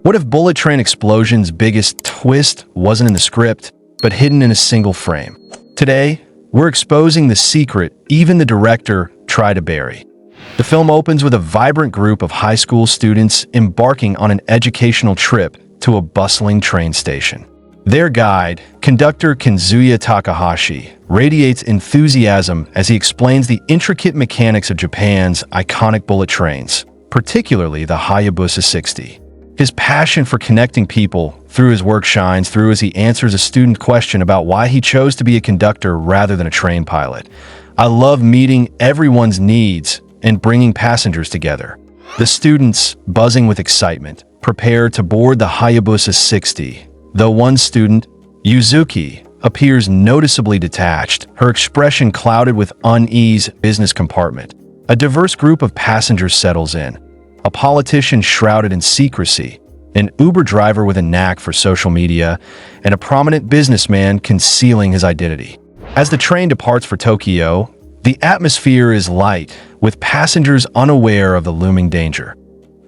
What if Bullet Train Explosion's biggest twist wasn't in the script, but hidden in a single frame? Today, we're exposing the secret even the director tried to bury. The film opens with a vibrant group of high school students embarking on an educational trip to a bustling train station. Their guide, conductor Kazuya Takahashi, radiates enthusiasm as he explains the intricate mechanics of Japan's iconic bullet trains, particularly the Hayabusa 60. His passion for connecting people through his work shines through as he answers a student question about why he chose to be a conductor rather than a train pilot. I love meeting everyone's needs and bringing passengers together. The students, buzzing with excitement, prepare to board the Hayabusa 60. Though one student, Yuzuki, appears noticeably detached, her expression clouded with unease. Business compartment. A diverse group of passengers settles in. A politician shrouded in secrecy, an Uber driver with a knack for social media, and a prominent businessman concealing his identity. As the train departs for Tokyo, the atmosphere is light, with passengers unaware of the looming danger.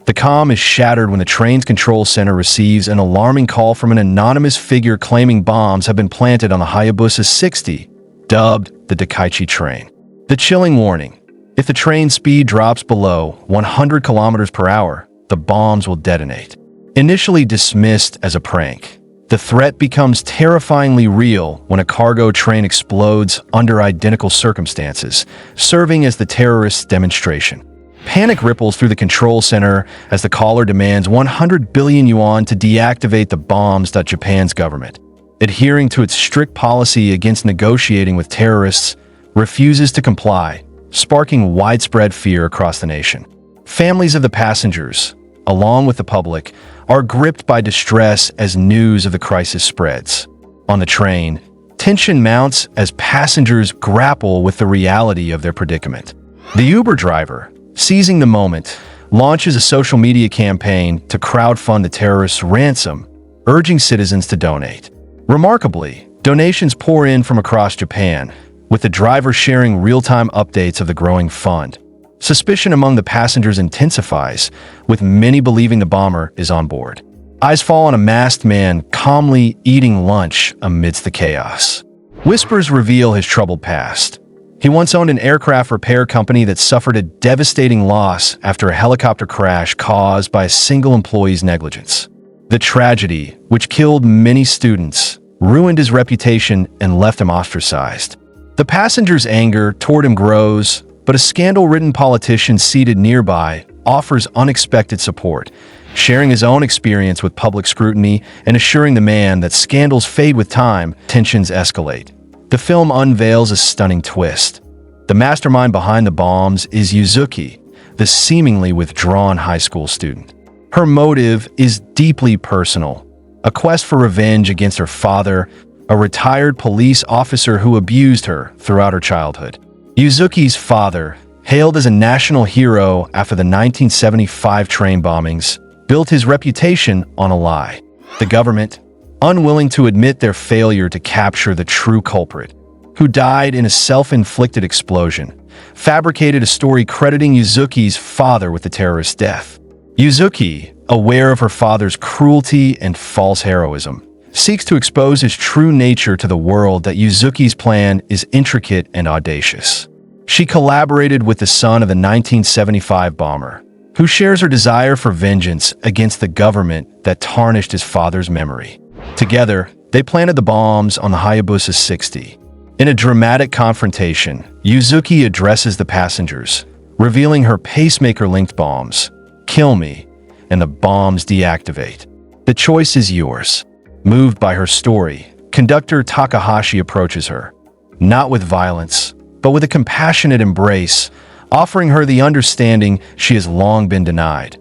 The calm is shattered when the train's control center receives an alarming call from an anonymous figure claiming bombs have been planted on the Hayabusa 60, dubbed the Takaichi train. The chilling warning: if the train speed drops below 100 kilometers per hour, the bombs will detonate. Initially dismissed as a prank, the threat becomes terrifyingly real when a cargo train explodes under identical circumstances, serving as the terrorists' demonstration. Panic ripples through the control center as the caller demands 100 billion yuan to deactivate the bombs. Japan's government, adhering to its strict policy against negotiating with terrorists, refuses to comply, sparking widespread fear across the nation. Families of the passengers, along with the public, are gripped by distress as news of the crisis spreads. On the train, tension mounts as passengers grapple with the reality of their predicament. The Uber driver, seizing the moment, launches a social media campaign to crowdfund the terrorists' ransom, urging citizens to donate. Remarkably, donations pour in from across Japan, with the driver sharing real-time updates of the growing fund. Suspicion among the passengers intensifies, with many believing the bomber is on board. Eyes fall on a masked man calmly eating lunch amidst the chaos. Whispers reveal his troubled past. He once owned an aircraft repair company that suffered a devastating loss after a helicopter crash caused by a single employee's negligence. The tragedy, which killed many students, ruined his reputation and left him ostracized. The passengers' anger toward him grows, but a scandal-ridden politician seated nearby offers unexpected support, sharing his own experience with public scrutiny and assuring the man that scandals fade with time. Tensions escalate. The film unveils a stunning twist. The mastermind behind the bombs is Yuzuki, the seemingly withdrawn high school student. Her motive is deeply personal, a quest for revenge against her father, a retired police officer who abused her throughout her childhood. Yuzuki's father, hailed as a national hero after the 1975 train bombings, built his reputation on a lie. The government, unwilling to admit their failure to capture the true culprit, who died in a self-inflicted explosion, fabricated a story crediting Yuzuki's father with the terrorist's death. Yuzuki, aware of her father's cruelty and false heroism, seeks to expose his true nature to the world. That Yuzuki's plan is intricate and audacious. She collaborated with the son of the 1975 bomber, who shares her desire for vengeance against the government that tarnished his father's memory. Together, they planted the bombs on the Hayabusa 60. In a dramatic confrontation, Yuzuki addresses the passengers, revealing her pacemaker-linked bombs. Kill me, and the bombs deactivate. The choice is yours. Moved by her story, conductor Takahashi approaches her, not with violence, but with a compassionate embrace, offering her the understanding she has long been denied.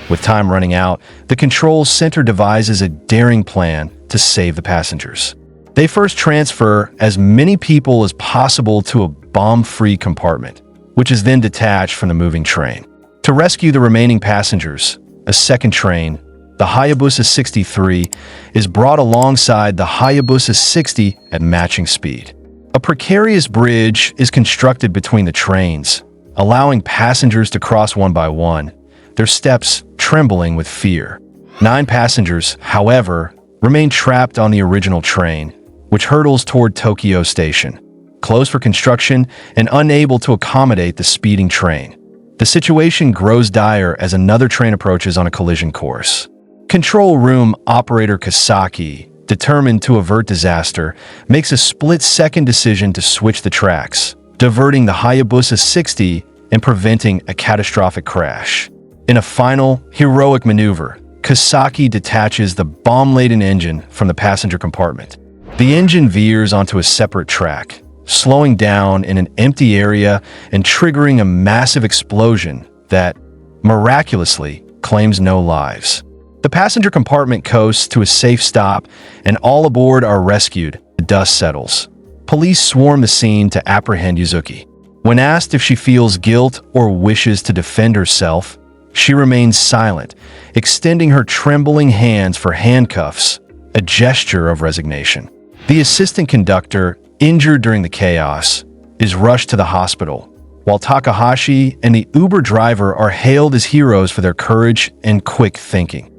With time running out, the control center devises a daring plan to save the passengers. They first transfer as many people as possible to a bomb-free compartment, which is then detached from the moving train. To rescue the remaining passengers, a second train, the Hayabusa 63, is brought alongside the Hayabusa 60 at matching speed. A precarious bridge is constructed between the trains, allowing passengers to cross one by one, their steps trembling with fear. 9 passengers, however, remain trapped on the original train, which hurtles toward Tokyo Station, closed for construction and unable to accommodate the speeding train. The situation grows dire as another train approaches on a collision course. Control room operator Kasaki, determined to avert disaster, makes a split-second decision to switch the tracks, diverting the Hayabusa 60 and preventing a catastrophic crash. In a final, heroic maneuver, Kasaki detaches the bomb-laden engine from the passenger compartment. The engine veers onto a separate track, slowing down in an empty area and triggering a massive explosion that, miraculously, claims no lives. The passenger compartment coasts to a safe stop, and all aboard are rescued. The dust settles. Police swarm the scene to apprehend Yuzuki. When asked if she feels guilt or wishes to defend herself, she remains silent, extending her trembling hands for handcuffs, a gesture of resignation. The assistant conductor, injured during the chaos, is rushed to the hospital, while Takahashi and the Uber driver are hailed as heroes for their courage and quick thinking.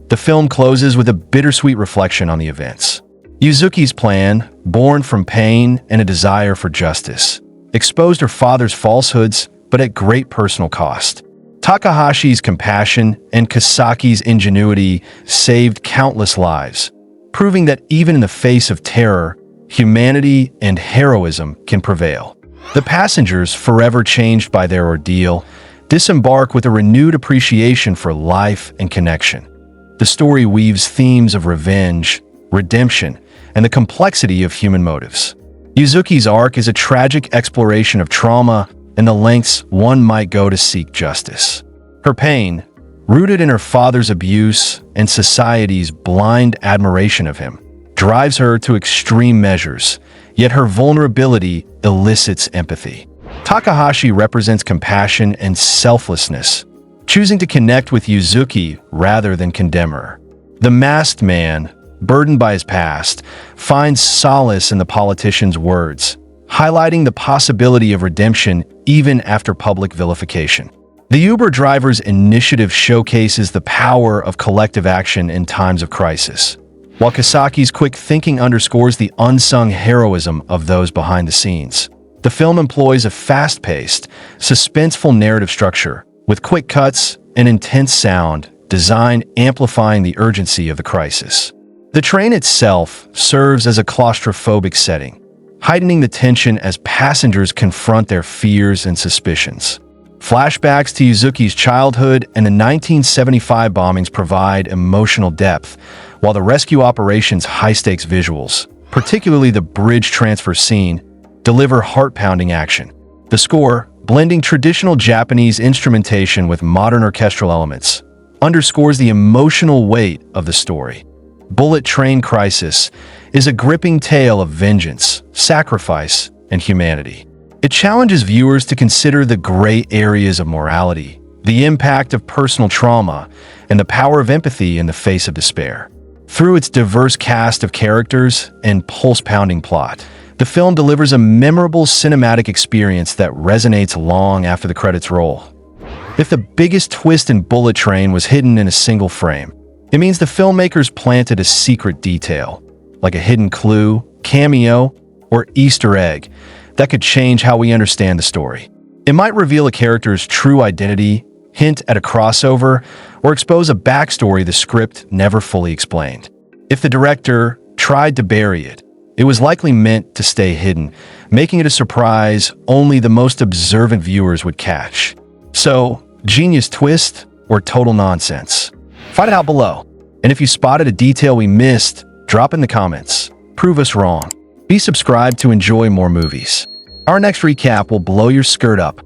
The film closes with a bittersweet reflection on the events. Yuzuki's plan, born from pain and a desire for justice, exposed her father's falsehoods, but at great personal cost. Takahashi's compassion and Kasaki's ingenuity saved countless lives, proving that even in the face of terror, humanity and heroism can prevail. The passengers, forever changed by their ordeal, disembark with a renewed appreciation for life and connection. The story weaves themes of revenge, redemption, and the complexity of human motives. Yuzuki's arc is a tragic exploration of trauma and the lengths one might go to seek justice. Her pain, rooted in her father's abuse and society's blind admiration of him, drives her to extreme measures, yet her vulnerability elicits empathy. Takahashi represents compassion and selflessness, choosing to connect with Yuzuki rather than condemn her. The masked man, burdened by his past, finds solace in the politician's words, highlighting the possibility of redemption even after public vilification. The Uber driver's initiative showcases the power of collective action in times of crisis, while Kasaki's quick thinking underscores the unsung heroism of those behind the scenes. The film employs a fast-paced, suspenseful narrative structure, with quick cuts and intense sound design amplifying the urgency of the crisis. The train itself serves as a claustrophobic setting, heightening the tension as passengers confront their fears and suspicions. Flashbacks to Yuzuki's childhood and the 1975 bombings provide emotional depth, while the rescue operation's high-stakes visuals, particularly the bridge transfer scene, deliver heart-pounding action. The score, blending traditional Japanese instrumentation with modern orchestral elements, underscores the emotional weight of the story. Bullet Train Crisis is a gripping tale of vengeance, sacrifice, and humanity. It challenges viewers to consider the gray areas of morality, the impact of personal trauma, and the power of empathy in the face of despair. Through its diverse cast of characters and pulse-pounding plot, the film delivers a memorable cinematic experience that resonates long after the credits roll. If the biggest twist in Bullet Train was hidden in a single frame, it means the filmmakers planted a secret detail, like a hidden clue, cameo, or Easter egg, that could change how we understand the story. It might reveal a character's true identity, hint at a crossover, or expose a backstory the script never fully explained. If the director tried to bury it, it was likely meant to stay hidden, making it a surprise only the most observant viewers would catch. So, genius twist or total nonsense? Find it out below. And if you spotted a detail we missed, drop in the comments. Prove us wrong. Be subscribed to enjoy more movies. Our next recap will blow your skirt up.